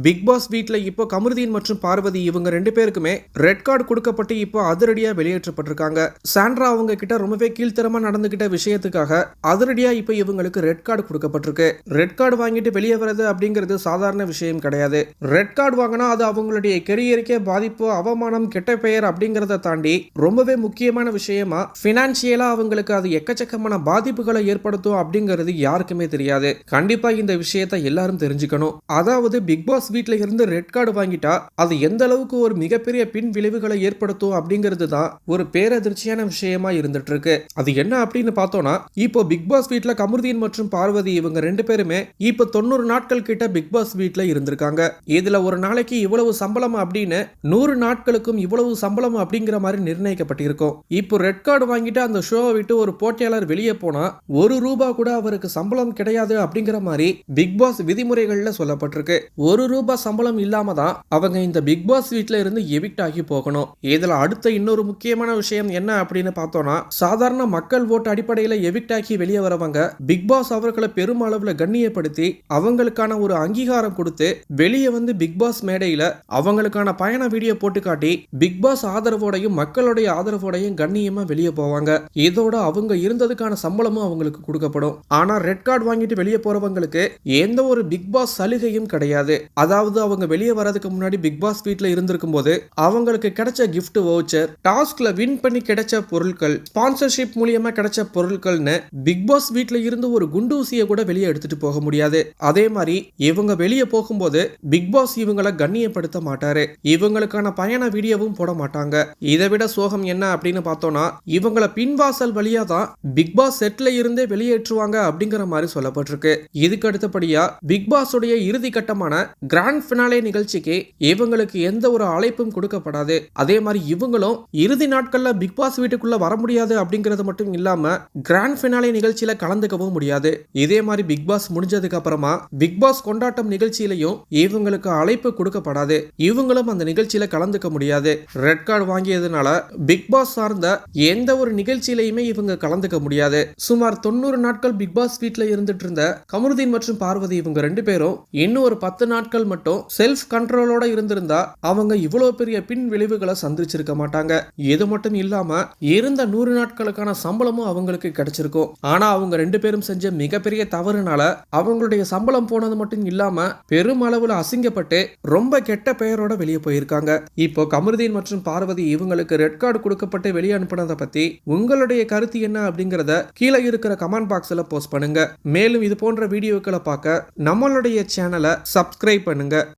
Big pass வீட்ல இப்போ கமருதீன் மற்றும் பார்வதி இவங்க 2 பேருக்குமே ரெட் கார்டு கொடுக்கப்பட்டு இப்போ அதிரடியா வெளியேற்றப்பட்டிருக்காங்க. சாண்ட்ரா அவங்க கிட்ட ரொம்பவே கீழ்த்தரமா நடந்துகிட்ட விஷயத்துக்காக அதிரடியா இப்போ இவங்களுக்கு ரெட் கார்டு கொடுக்கப்பட்டிருக்கு. ரெட் கார்டு வாங்கிட்டு வெளியே வரது அப்படிங்கிறது சாதாரண விஷயம் கிடையாது. ரெட் கார்டு வாங்கினா அது அவங்களுடைய கெரியருக்கே பாதிப்பு, அவமானம், கெட்ட பெயர் அப்படிங்கறத தாண்டி ரொம்பவே முக்கியமான விஷயமா பினான்சியலா அவங்களுக்கு அது எக்கச்சக்கமான பாதிப்புகளை ஏற்படுத்தும் அப்படிங்கிறது யாருக்குமே தெரியாது. கண்டிப்பா இந்த விஷயத்தை எல்லாரும் தெரிஞ்சுக்கணும். அதாவது பிக் பாஸ் வீட்ல இருந்து ரெட் கார்டு வாங்கிட்டா அது எந்த அளவுக்கு ஒரு மிகப்பெரிய பின் விளைவுகளை ஏற்படுத்தும் அப்படிங்கிறது தான் ஒரு பேரதிர்ச்சியான விஷயமா இருந்துட்டு இருக்கு. அது என்ன அப்படின்னு பார்த்தோம்னா, இப்போ பிக் பாஸ் வீட்ல கமருதீன் மற்றும் பார்வதி இவங்க 2 பேருமே இப்போ 90 நாட்கள் கிட்ட பிக் பாஸ் வீட்ல இருந்திருக்காங்க. இதுல ஒரு நாளைக்கு இவ்வளவு சம்பளம் அப்படின்னு 100 நாட்களுக்கும் இவ்வளவு சம்பளம் அப்படிங்கிற மாதிரி நிர்ணயிக்கப்பட்டிருக்கும். இப்போ ரெட் கார்டு வாங்கிட்டு அந்த ஷோவை விட்டு ஒரு போட்டியாளர் வெளியே போனா ₹1 கூட அவருக்கு சம்பளம் கிடையாது அப்படிங்கிற மாதிரி பிக் பாஸ் விதிமுறைகள்ல சொல்லப்பட்டிருக்கு. ₹1 சம்பளம் இல்லாம தான் அவங்க இந்த பிக் பாஸ் வீட்ல இருந்து எவிக்ட் ஆகி போகணும். இதுல அடுத்த இன்னொரு முக்கியமான விஷயம் என்ன அப்படின்னு பார்த்தோம்னா, சாதாரண மக்கள் ஓட்டு அடிப்படையில எவிக்ட் ஆகி வெளியே வரவங்க பிக் பாஸ் அவர்களை பெருமளவுல கண்ணியப்படுத்தி அவங்களுக்கான ஒரு அங்கீகாரம் கொடுத்து வெளியே வந்து பிக் பாஸ் மேடையில அவங்களுக்கான பயண வீடியோ போட்டு காட்டி பிக் பாஸ் ஆதரவோடையும் மக்களுடைய ஆதரவோடையும் கண்ணியமா வெளியே போவாங்க. இதோட அவங்க இருந்ததுக்கான சம்பளமும் அவங்களுக்கு கொடுக்கப்படும். ஆனா ரெட் கார்டு வாங்கிட்டு வெளியே போறவங்களுக்கு எந்த ஒரு பிக் பாஸ் சலுகையும் கிடையாது. அதாவது அவங்க வெளியே வரதுக்கு முன்னாடி பிக் பாஸ் வீட்ல இருந்திருக்கும் போது அவங்களுக்கு கிடைச்ச கிஃப்ட் வவுச்சர், டாஸ்க்ல வின் பண்ணி கிடைச்ச பொருட்கள், ஸ்பான்சர்ஷிப் மூலியமா கிடைச்ச பொருட்கள்னு பிக் பாஸ் வீட்ல இருந்து ஒரு குண்டூசியை கூட வெளியே எடுத்துட்டு போக முடியாது. அதே மாதிரி இவங்க வெளியே போகும்போது பிக் பாஸ் இவங்களை கண்ணியப்படுத்த மாட்டாரு. இவங்களுக்கான பயண வீடியோவும் போட மாட்டாங்க. இதை விட சோகம் என்ன அப்படின்னு பார்த்தோம்னா, இவங்களை பின்வாசல் வழியா தான் பிக் பாஸ் செட்ல இருந்தே வெளியேற்றுவாங்க அப்படிங்கிற மாதிரி சொல்லப்பட்டிருக்கு. இதுக்கு அடுத்தபடியா பிக் பாஸ் உடைய இறுதி கட்டமான கிராண்ட் பினாலே நிகழ்ச்சிக்கு இவங்களுக்கு எந்த ஒரு அழைப்பும் கொடுக்கப்படாது. அதே மாதிரி இவங்களும் இறுதி நாட்கள்ல பிக் பாஸ் வீட்டுக்குள்ள வர முடியாது அப்படிங்கறது மட்டும் இல்லாம கிராண்ட் பினாலே நிகழ்ச்சியில கலந்துக்கவும் முடியாது. இதே மாதிரி பிக் பாஸ் முடிஞ்சதுக்கு அப்புறமா பிக் பாஸ் கொண்டாட்டம் நிகழ்ச்சியிலையும் இவங்களுக்கு அழைப்பு கொடுக்கப்படாது. இவங்களும் அந்த நிகழ்ச்சியில கலந்துக்க முடியாது. ரெட் கார்டு வாங்கியதுனால பிக் பாஸ் சார்ந்த எந்த ஒரு நிகழ்ச்சியிலையுமே இவங்க கலந்துக்க முடியாது. சுமார் 90 நாட்கள் பிக் பாஸ் வீட்ல இருந்துட்டு இருந்த கமருதீன் மற்றும் பார்வதி இவங்க 2 பேரும் இன்னும் ஒரு 10 நாட்கள் மட்டும் செல்ஃப் கண்ட்ரோலோட இருந்திருந்தா அவங்க இவ்வளவு பெரிய பின் விளைவுகளை சந்திச்சிருக்க மாட்டாங்க. இது மட்டும் இல்லாம இருந்த 100 நாட்களுக்கான சம்பளமும் அவங்களுக்கு கிடைச்சிருக்கும். ஆனா அவங்க 2 பேரும் செஞ்ச மிகப்பெரிய தவறுனால அவங்களுடைய சம்பளம் போனது மட்டும் இல்லாம பெருமளவுல அசிங்கப்பட்டு ரொம்ப கெட்ட பெயரோட வெளியே போயிருக்காங்க. இப்போ கமருதீன் மற்றும் பார்வதி இவங்களுக்கு ரெட் கார்டு கொடுக்கப்பட்டு வெளியே அனுப்பினதை பத்தி உங்களுடைய கருத்து என்ன அப்படிங்கறத கீழே இருக்கிற கமெண்ட் பாக்ஸ்ல போஸ்ட் பண்ணுங்க. மேலும் இது போன்ற வீடியோக்களை பார்க்க நம்மளுடைய சேனலை சப்ஸ்கிரைப் பண்ணுங்க.